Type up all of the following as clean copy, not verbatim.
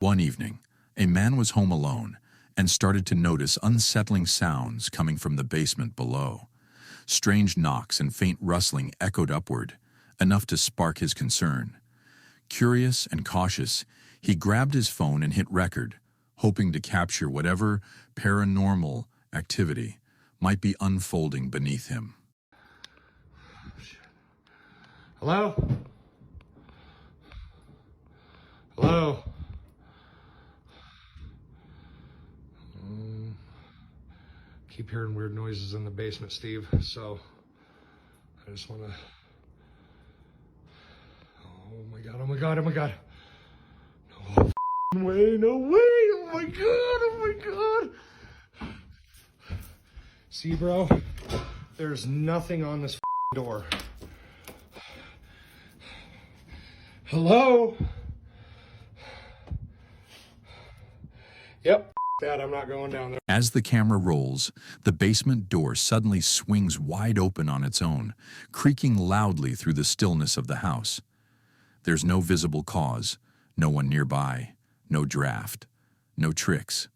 One evening, a man was home alone and started to notice unsettling sounds coming from the basement below. Strange knocks and faint rustling echoed upward, enough to spark his concern. Curious and cautious, he grabbed his phone and hit record, hoping to capture whatever paranormal activity might be unfolding beneath him. Hello? Hello? Keep hearing weird noises in the basement, Steve, so I just want to... Oh my god, oh my god, oh my god. No way, no way, oh my god, oh my god. See, bro, there's nothing on this door. Hello? Yep, that, I'm not going down there. As the camera rolls, the basement door suddenly swings wide open on its own, creaking loudly through the stillness of the house. There's no visible cause, no one nearby, no draft, no tricks,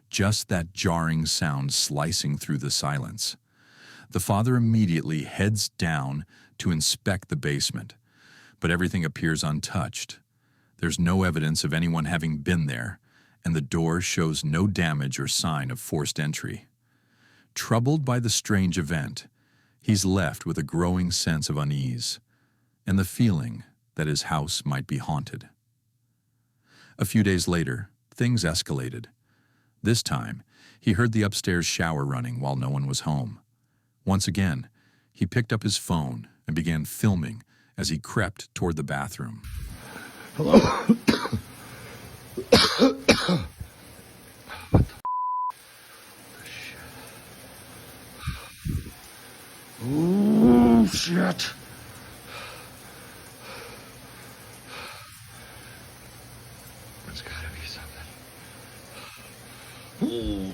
just that jarring sound slicing through the silence. The father immediately heads down to inspect the basement, but everything appears untouched. There's no evidence of anyone having been there, and the door shows no damage or sign of forced entry. Troubled by the strange event, he's left with a growing sense of unease and the feeling that his house might be haunted. A few days later, things escalated. This time, he heard the upstairs shower running while no one was home. Once again, he picked up his phone and began filming as he crept toward the bathroom. Hello? What the shit? Oh, shit. There's gotta be something. Ooh.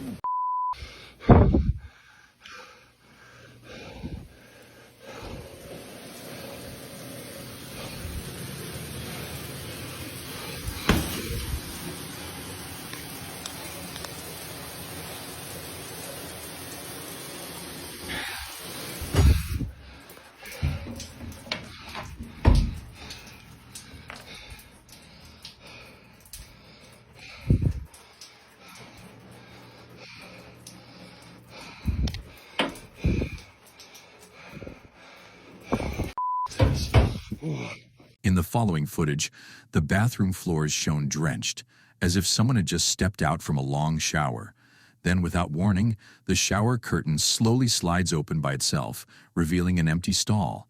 In the following footage, the bathroom floor is shown drenched, as if someone had just stepped out from a long shower. Then, without warning, the shower curtain slowly slides open by itself, revealing an empty stall.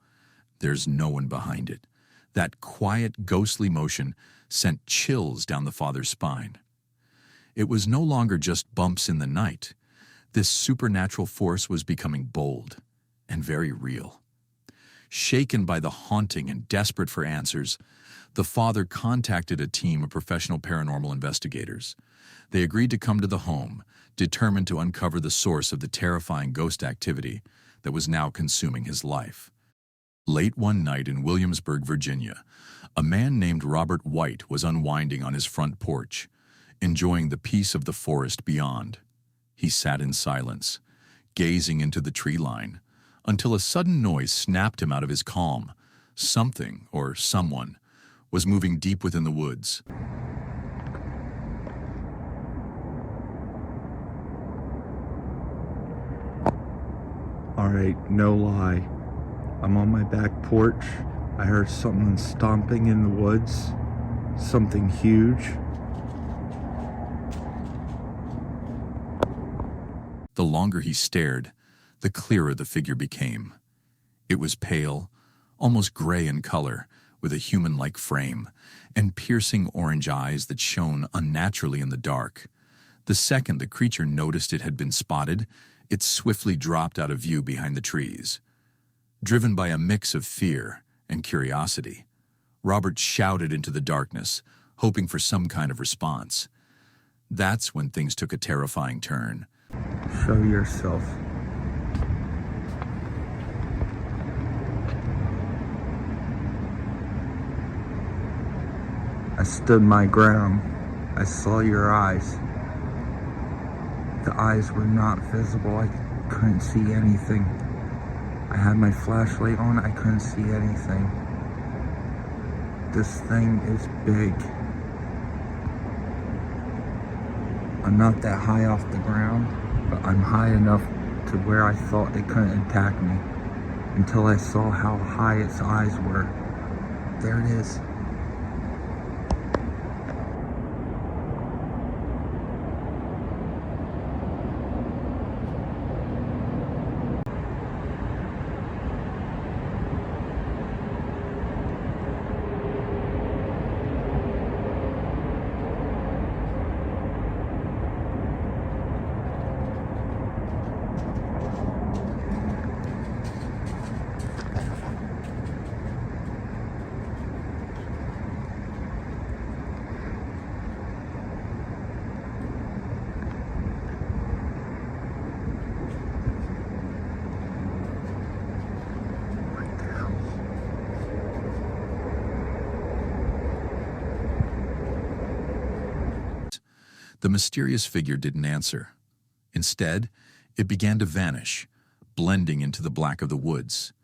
There's no one behind it. That quiet, ghostly motion sent chills down the father's spine. It was no longer just bumps in the night. This supernatural force was becoming bold and very real. Shaken by the haunting and desperate for answers, the father contacted a team of professional paranormal investigators. They agreed to come to the home, determined to uncover the source of the terrifying ghost activity that was now consuming his life. Late one night in Williamsburg, Virginia, a man named Robert White was unwinding on his front porch, enjoying the peace of the forest beyond. He sat in silence, gazing into the tree line, until a sudden noise snapped him out of his calm. Something, or someone, was moving deep within the woods. All right, no lie. I'm on my back porch. I heard something stomping in the woods. Something huge. The longer he stared, the clearer the figure became. It was pale, almost gray in color, with a human-like frame, and piercing orange eyes that shone unnaturally in the dark. The second the creature noticed it had been spotted, it swiftly dropped out of view behind the trees. Driven by a mix of fear and curiosity, Robert shouted into the darkness, hoping for some kind of response. That's when things took a terrifying turn. Show yourself. I stood my ground. I saw your eyes. The eyes were not visible. I couldn't see anything. I had my flashlight on. I couldn't see anything. This thing is big. I'm not that high off the ground, but I'm high enough to where I thought it couldn't attack me until I saw how high its eyes were. There it is. The mysterious figure didn't answer. Instead, it began to vanish, blending into the black of the woods.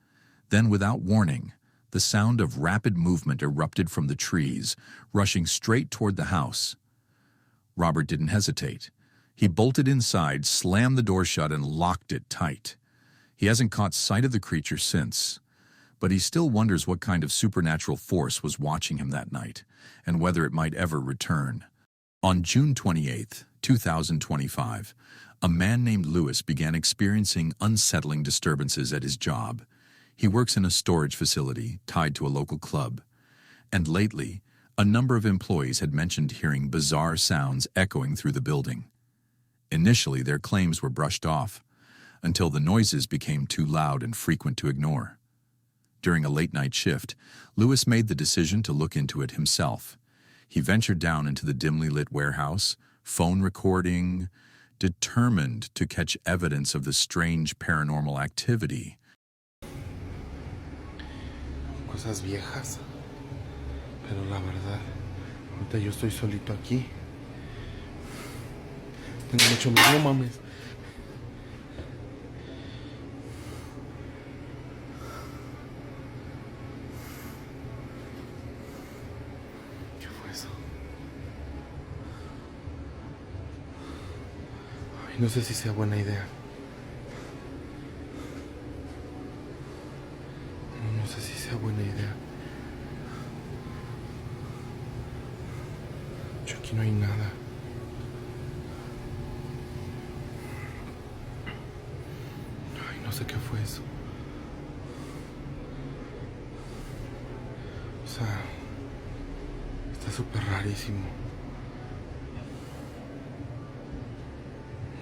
Then, without warning, the sound of rapid movement erupted from the trees, rushing straight toward the house. Robert didn't hesitate. He bolted inside, slammed the door shut, and locked it tight. He hasn't caught sight of the creature since, but he still wonders what kind of supernatural force was watching him that night, and whether it might ever return. On June 28, 2025, a man named Lewis began experiencing unsettling disturbances at his job. He works in a storage facility tied to a local club. And lately, a number of employees had mentioned hearing bizarre sounds echoing through the building. Initially, their claims were brushed off, until the noises became too loud and frequent to ignore. During a late-night shift, Lewis made the decision to look into it himself. He ventured down into the dimly lit warehouse, phone recording, determined to catch evidence of the strange paranormal activity. Cosas viejas, pero la verdad, ahorita yo estoy solito aquí. Tengo mucho miedo, no mames. ¿Qué fue eso? Ay, no sé si sea buena idea. No sé si sea buena idea. Yo aquí no hay nada. Ay, no sé qué fue eso. O sea, está súper rarísimo.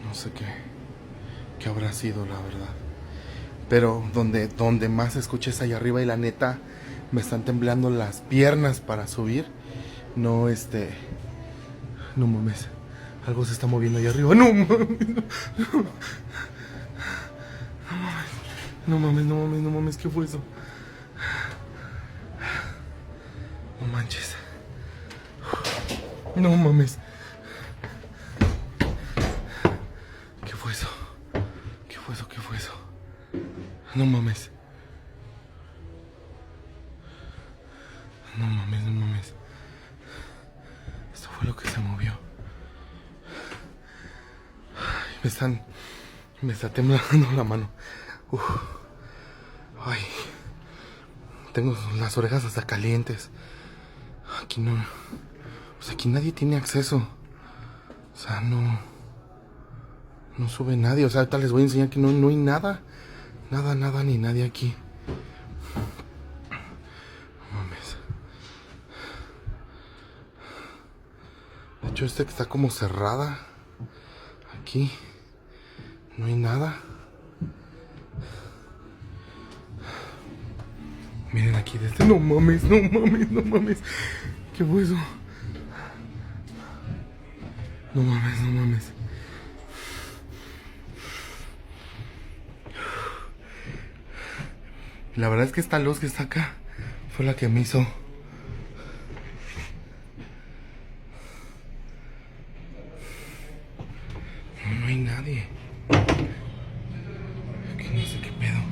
No sé qué habrá sido, la verdad. Pero donde más escuché es allá arriba y la neta me están temblando las piernas para subir. No, no mames. Algo se está moviendo allá arriba. No mames. No mames, no mames, no mames. ¿Qué fue eso? No manches. No mames. ¿Qué fue eso? ¿Qué fue eso? ¿Qué fue eso? No mames. No mames, no mames. Esto fue lo que se movió. Ay, me está temblando la mano. Uf. Ay. Tengo las orejas hasta calientes. Aquí no. Pues aquí nadie tiene acceso. O sea, no sube nadie. O sea, ahorita les voy a enseñar que no hay nada. Nada, ni nadie aquí. No mames. De hecho, que está como cerrada. Aquí. No hay nada. Miren aquí desde... No mames. ¿Qué fue eso? No mames. La verdad es que esta luz que está acá fue la que me hizo nadie. Aquí no sé qué pedo.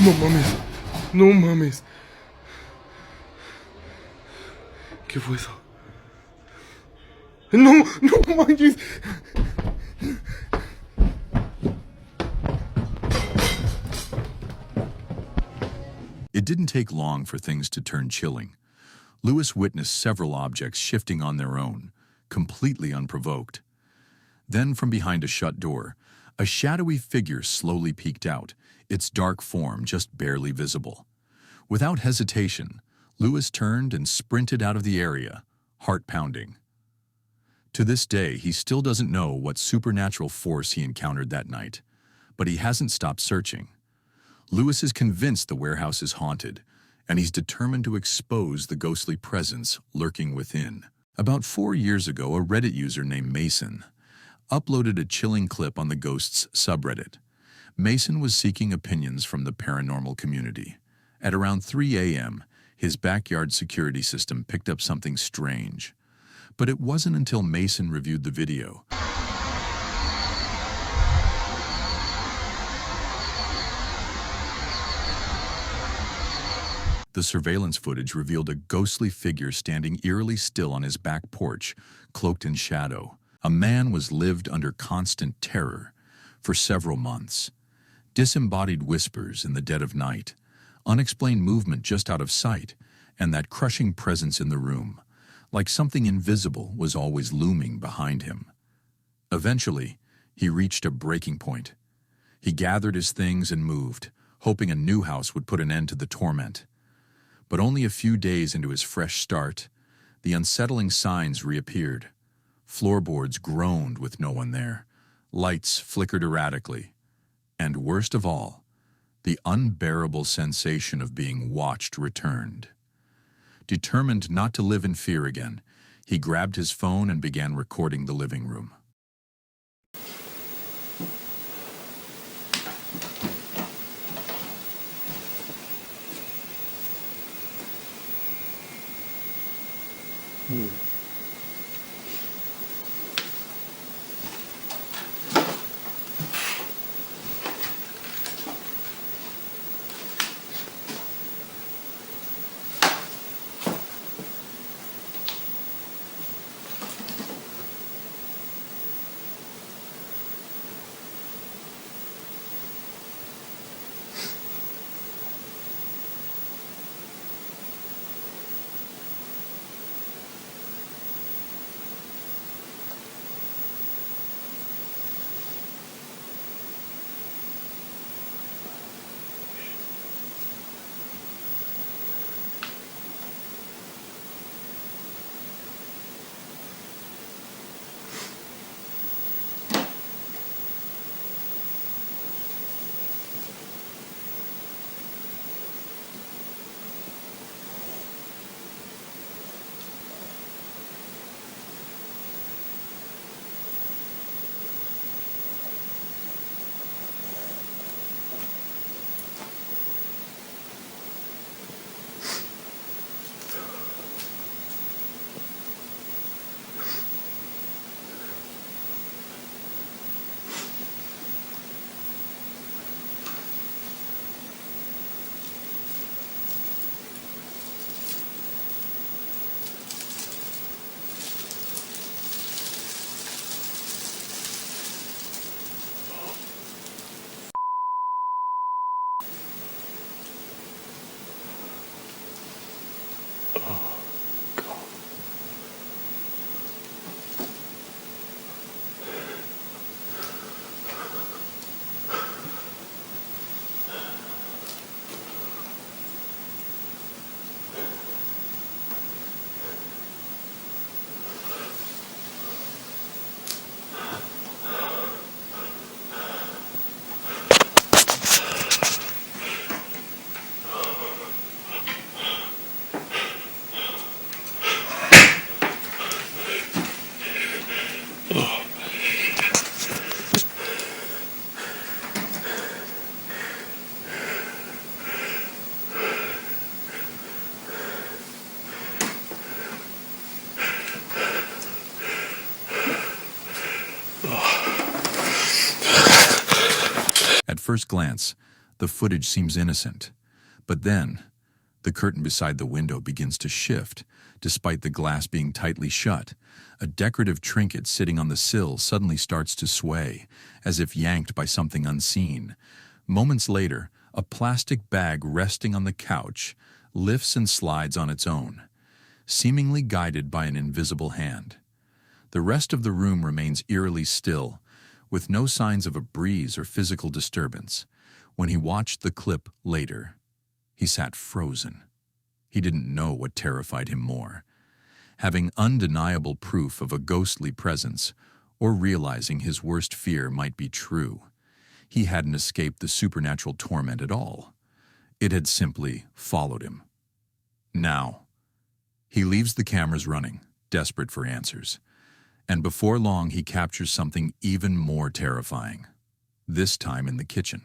No mames. No mames. ¿Qué fue eso? No, no manches. It didn't take long for things to turn chilling. Lewis witnessed several objects shifting on their own, completely unprovoked. Then, from behind a shut door, a shadowy figure slowly peeked out, its dark form just barely visible. Without hesitation, Lewis turned and sprinted out of the area, heart pounding. To this day, he still doesn't know what supernatural force he encountered that night, but he hasn't stopped searching. Lewis is convinced the warehouse is haunted, and he's determined to expose the ghostly presence lurking within. About 4 years ago, a Reddit user named Mason uploaded a chilling clip on the Ghosts subreddit. Mason was seeking opinions from the paranormal community. At around 3 a.m., his backyard security system picked up something strange. But it wasn't until Mason reviewed the video the surveillance footage revealed a ghostly figure standing eerily still on his back porch, cloaked in shadow. A man was lived under constant terror for several months. Disembodied whispers in the dead of night, unexplained movement just out of sight, and that crushing presence in the room, like something invisible was always looming behind him. Eventually, he reached a breaking point. He gathered his things and moved, hoping a new house would put an end to the torment. But only a few days into his fresh start, the unsettling signs reappeared. Floorboards groaned with no one there. Lights flickered erratically. And worst of all, the unbearable sensation of being watched returned. Determined not to live in fear again, he grabbed his phone and began recording the living room. first glance, the footage seems innocent. But then, the curtain beside the window begins to shift. Despite the glass being tightly shut, a decorative trinket sitting on the sill suddenly starts to sway, as if yanked by something unseen. Moments later, a plastic bag resting on the couch lifts and slides on its own, seemingly guided by an invisible hand. The rest of the room remains eerily still, with no signs of a breeze or physical disturbance. When he watched the clip later, he sat frozen. He didn't know what terrified him more: having undeniable proof of a ghostly presence, or realizing his worst fear might be true. He hadn't escaped the supernatural torment at all. It had simply followed him. Now, he leaves the cameras running, desperate for answers. And before long, he captures something even more terrifying, this time in the kitchen.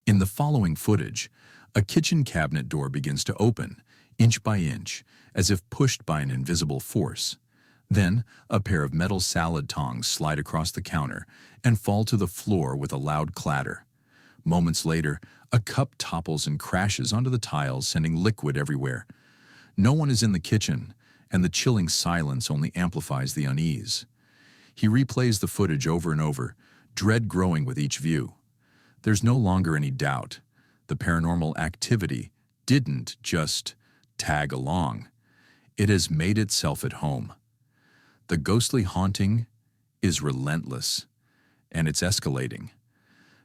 In the following footage, a kitchen cabinet door begins to open, inch by inch, as if pushed by an invisible force. Then, a pair of metal salad tongs slide across the counter and fall to the floor with a loud clatter. Moments later, a cup topples and crashes onto the tiles, sending liquid everywhere. No one is in the kitchen, and the chilling silence only amplifies the unease. He replays the footage over and over, dread growing with each view. There's no longer any doubt. The paranormal activity didn't just tag along. It has made itself at home. The ghostly haunting is relentless, and it's escalating.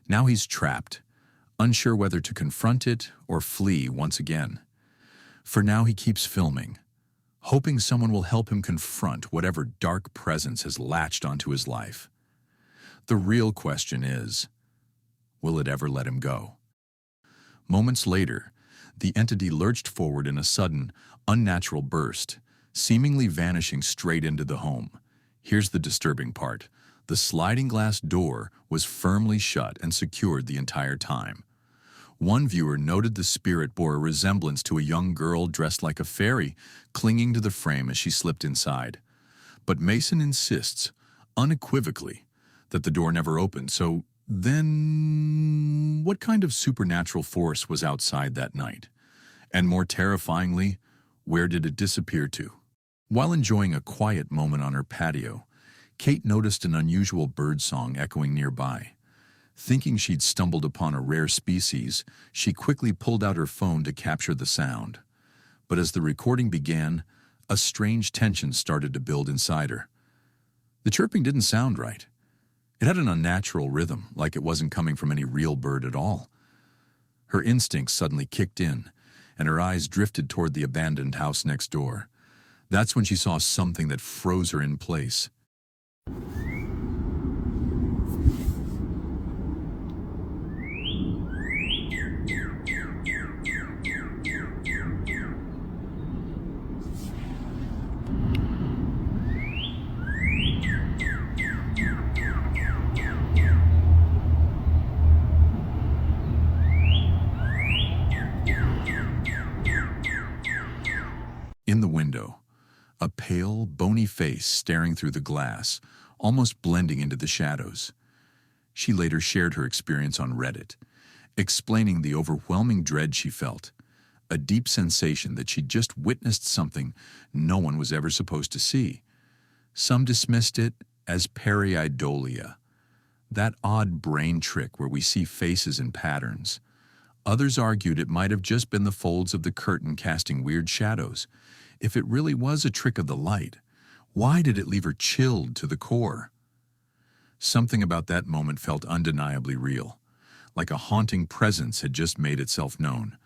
Now he's trapped, unsure whether to confront it or flee once again. For now, he keeps filming, hoping someone will help him confront whatever dark presence has latched onto his life. The real question is, will it ever let him go? Moments later, the entity lurched forward in a sudden, unnatural burst, seemingly vanishing straight into the home. Here's the disturbing part. The sliding glass door was firmly shut and secured the entire time. One viewer noted the spirit bore a resemblance to a young girl dressed like a fairy, clinging to the frame as she slipped inside. But Mason insists, unequivocally, that the door never opened. So then, what kind of supernatural force was outside that night? And more terrifyingly, where did it disappear to? While enjoying a quiet moment on her patio, Kate noticed an unusual bird song echoing nearby. Thinking she'd stumbled upon a rare species, she quickly pulled out her phone to capture the sound. But as the recording began, a strange tension started to build inside her. The chirping didn't sound right. It had an unnatural rhythm, like it wasn't coming from any real bird at all. Her instincts suddenly kicked in, and her eyes drifted toward the abandoned house next door. That's when she saw something that froze her in place. In the window, a pale, bony face staring through the glass, almost blending into the shadows. She later shared her experience on Reddit, explaining the overwhelming dread she felt. a deep sensation that she'd just witnessed something no one was ever supposed to see. Some dismissed it as Perryidolia, that odd brain trick where we see faces and patterns. Others argued it might have just been the folds of the curtain casting weird shadows. If it really was a trick of the light, why did it leave her chilled to the core? Something about that moment felt undeniably real, like a haunting presence had just made itself known.